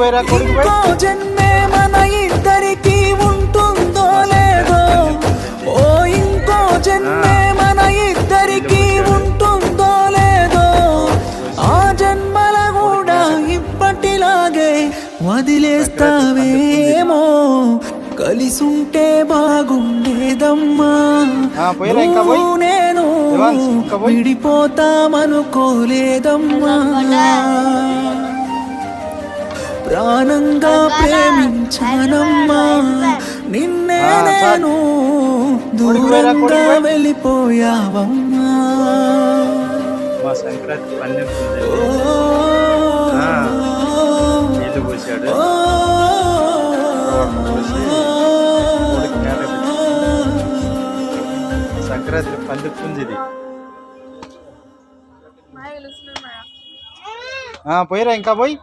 ఇంకో జన్మే మన ఇద్దరికి ఉంటుందో లేదో, ఓ ఇంకో జన్మే మన ఇద్దరికి ఉంటుందో లేదో, ఆ జన్మల కూడా ఇప్పటిలాగే వదిలేస్తావేమో, కలిసుంటే బాగుండేదమ్మా, నువ్వు నేను విడిపోతామనుకోలేదమ్మా, ప్రాణంగా ప్రేమించానమ్మా, నిన్నే నేను దూరంగా వెళ్ళిపోయావమ్మా. సంక్రాంతి పండుగ పుంజిది పోయిరా ఇంకా పోయి